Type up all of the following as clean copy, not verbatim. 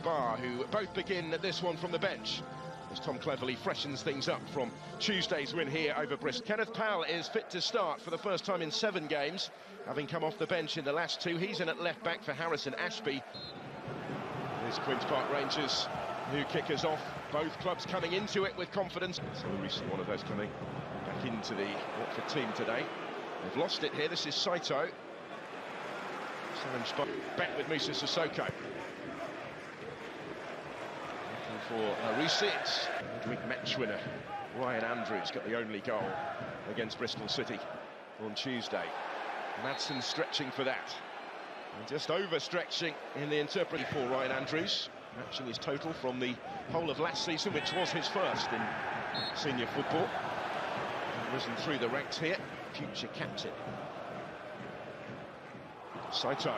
Bar, who both begin this one from the bench, as Tom Cleverley freshens things up from Tuesday's win here over Bristol. Kenneth Powell is fit to start for the first time in 7 games, having come off the bench in the last 2. He's in at left back for Harrison Ashby. Here's Queen's Park Rangers, new kickers off. Both clubs coming into it with confidence. So recently one of those coming back into the Watford team today. They've lost it here. This is Saito. Back with Musa Sissoko. Looking for Arisi. It's midweek match winner Ryan Andrews got the only goal against Bristol City on Tuesday. Madsen stretching for that. And just overstretching in the interpretation for Ryan Andrews, matching his total from the whole of last season, which was his first in senior football. He's risen through the ranks here, future captain. Saito,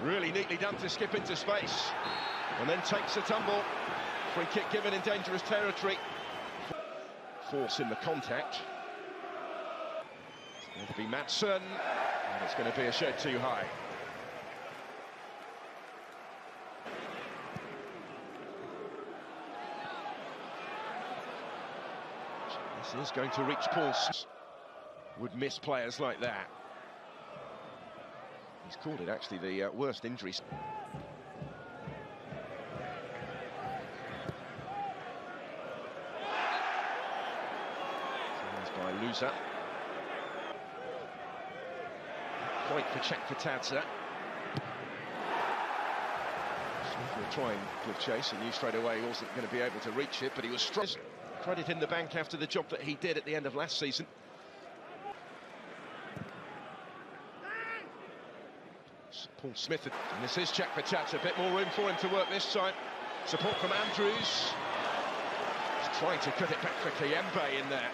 really neatly done to skip into space, and then takes a tumble. Free kick given in dangerous territory. Force in the contact. It's going to be Madsen, and it's going to be a shed too high. This is going to reach Paul. Would miss players like that. He's called it actually the worst injuries. By Luza. Point for Chakvetadze. Smith will try and give chase. He knew straight away he wasn't going to be able to reach it, but he was strong. Credit in the bank after the job that he did at the end of last season. Paul Smith, and this is Chakvetadze. A bit more room for him to work this time. Support from Andrews. He's trying to cut it back for Kayembe in there.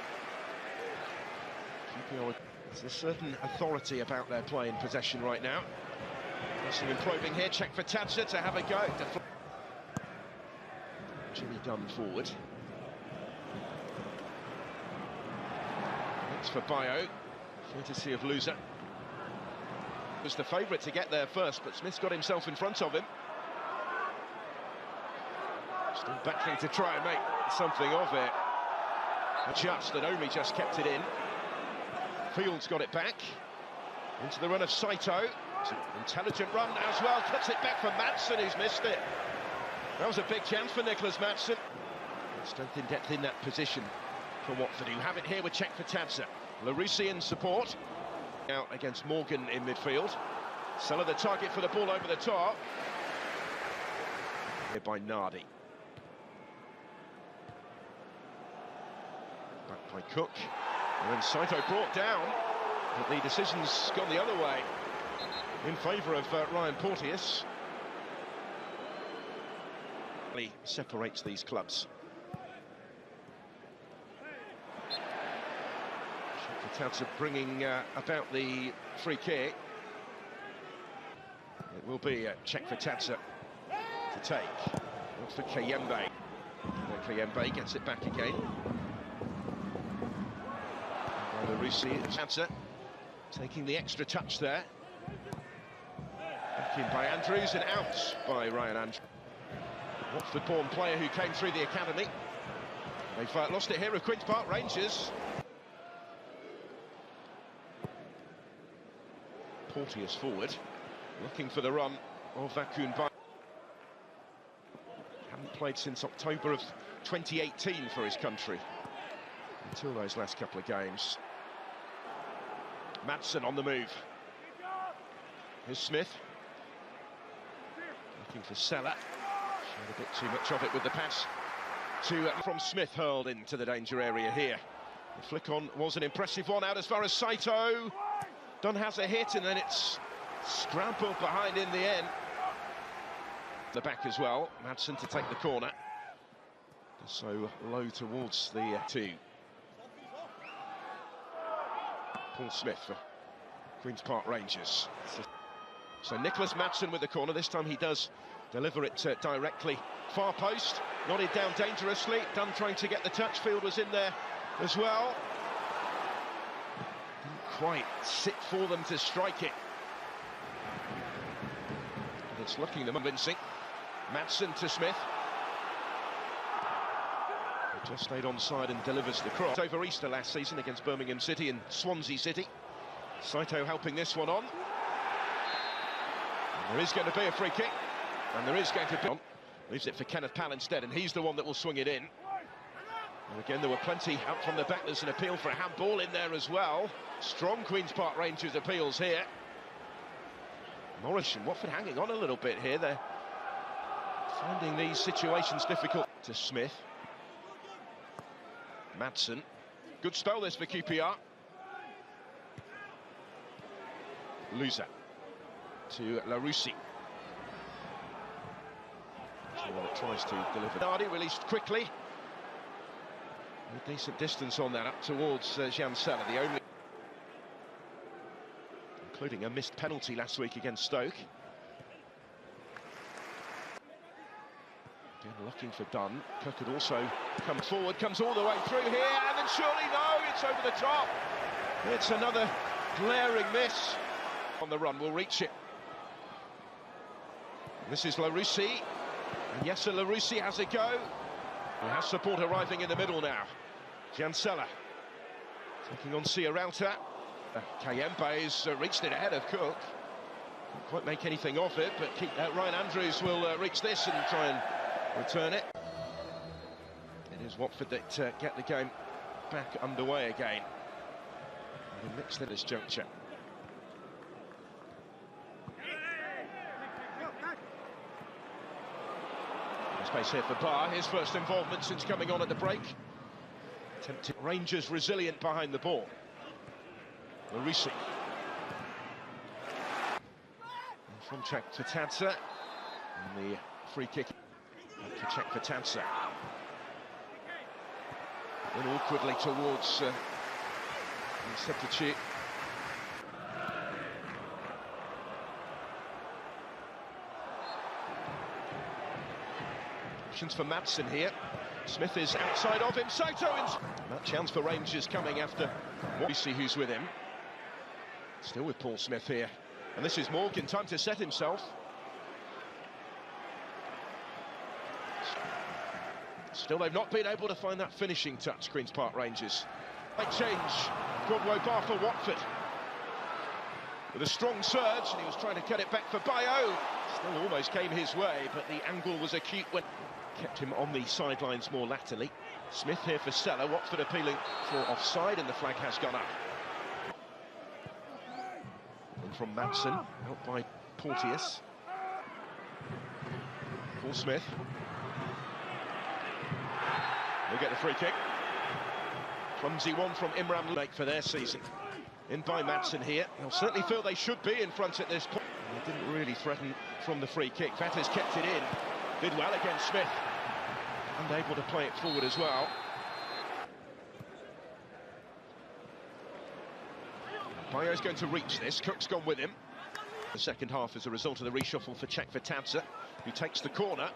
There's a certain authority about their play in possession right now. Pressing and probing here, Chakvetadze to have a go. Jimmy Dunn forward. Thanks for Bayo. Courtesy of Luza. Was the favourite to get there first, but Smith's got himself in front of him. Still battling to try and make something of it. A Just that only just kept it in. Fields got it back. Into the run of Saito. It's an intelligent run as well. Cuts it back for Madsen, who's missed it. That was a big chance for Nicholas Madsen. Strength in depth in that position for Watford, who have it here with Chakvetadze. Larisi in support. Out against Morgan in midfield. Seller the target for the ball over the top. Here by Nardi. Back by Cook. And then Saito brought down, but the decision's gone the other way in favour of Ryan Porteous. He separates these clubs. Chakvetadze bringing about the free kick. It will be Chakvetadze to take. Looks for Kayembe. Kayembe gets it back again. Chakvetadze taking the extra touch there. Back in by Andrews and out by Ryan Andrews. Watford-born player who came through the academy. They've lost it here with Queen's Park Rangers. Porteous forward, looking for the run of Vakun Bayo. Hadn't played since October of 2018 for his country, until those last couple of games. Madsen on the move. Here's Smith. Looking for Seller. Showed a bit too much of it with the pass from Smith, hurled into the danger area here. The flick on was an impressive one, out as far as Saito. Dunn has a hit, and then it's scrambled behind in the end. The back as well. Madsen to take the corner. So low towards the 2. Paul Smith for Queen's Park Rangers. So Nicholas Madsen with the corner. This time he does deliver it directly. Far post, nodded down dangerously. Dunn trying to get the touch. Field was in there as well. Didn't quite sit for them to strike it. But it's looking convincing. Madsen to Smith. He just stayed onside and delivers the cross. Over Easter last season against Birmingham City and Swansea City. Saito helping this one on. And there is going to be a free kick. And there is going to be... Leaves it for Kenneth Pal instead, and he's the one that will swing it in. And again, there were plenty out from the back. There's an appeal for a handball in there as well. Strong Queen's Park Rangers appeals here. Morris and Watford hanging on a little bit here. They're finding these situations difficult. To Smith. Madsen. Good spell this for QPR. Lusa. To Larousse. Well, it tries to deliver. Nardi released quickly. A decent distance on that up towards Jansella, the only... including a missed penalty last week against Stoke. Again, looking for Dunn. Cook had also come forward, comes all the way through here, and then surely no, it's over the top. It's another glaring miss. On the run, will reach it. This is Larousse. And yes, Larousse has a go. He has support arriving in the middle now. Jansella taking on Ciaralta. Kayembe has reached it ahead of Cook. Can't quite make anything of it, but Ryan Andrews will reach this and try and return it. It is Watford that get the game back underway again. And mixed at this juncture. Space here for Barr, his first involvement since coming on at the break. Attempted Rangers resilient behind the ball. Larousse. From Czech for Tadza. And the free kick for Czech for Tadza. Then awkwardly towards Septici. For Madsen here. Smith is outside of him. Saito in. That chance for Rangers coming after what we see who's with him. Still with Paul Smith here. And this is Morgan, time to set himself. Still, they've not been able to find that finishing touch, Queen's Park Rangers. Late change. Bar for Watford. With a strong surge, and he was trying to cut it back for Bayo. Still almost came his way, but the angle was acute when... kept him on the sidelines more latterly. Smith here for Stella. Watford appealing for offside, and the flag has gone up. And from Madsen, out by Porteous. Paul Smith. They'll get the free kick. Clumsy one from Imran Lake for their season. In by Madsen here. They'll certainly feel they should be in front at this point. They didn't really threaten from the free kick. Vetta's kept it in. Did well against Smith. And able to play it forward as well. Bayo's going to reach this. Cook's gone with him. The second half as a result of the reshuffle for Czech for Tadza, who takes the corner.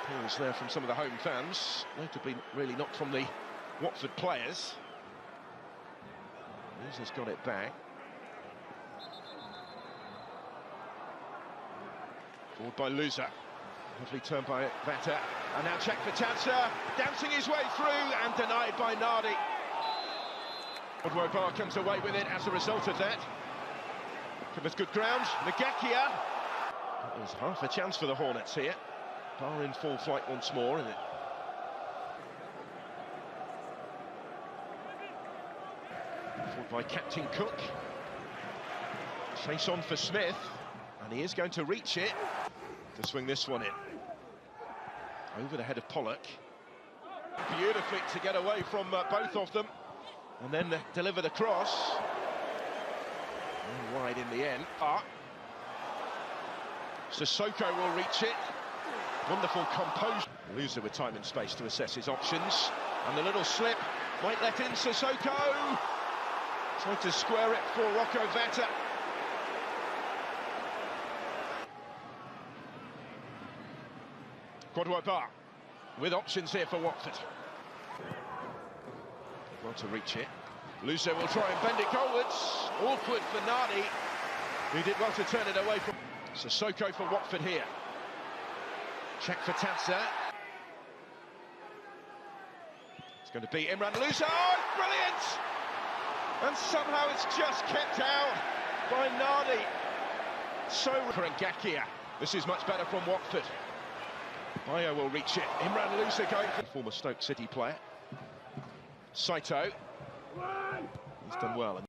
Appeals there from some of the home fans. Notably, really not from the Watford players. He's got it back. Forward by Lusa. Lovely turn by Vetta. And now check for Tadza. Dancing his way through and denied by Nardi. Bar comes away with it as a result of that. Covers good ground. Magakia. There's half a chance for the Hornets here. Bar in full flight once more, isn't it? Forward by Captain Cook. Chase on for Smith. And he is going to reach it to swing this one in. Over the head of Pollock. Beautifully to get away from both of them. And then deliver the cross. And wide in the end. Sissoko will reach it. Wonderful composure. Loser with time and space to assess his options. And the little slip might let in Sissoko. Tried to square it for Rocco Vetta. Bar with options here for Watford. Well to reach it. Luso will try and bend it goalwards. Awkward for Nardi, who did well to turn it away from... Sissoko for Watford here. Check for Tanser. It's going to be Imran Louza. Oh, brilliant! And somehow it's just kept out by Nardi. So for Ngakia. This is much better from Watford. Bayo will reach it. Imran Louza going for former Stoke City player. Saito. He's done well.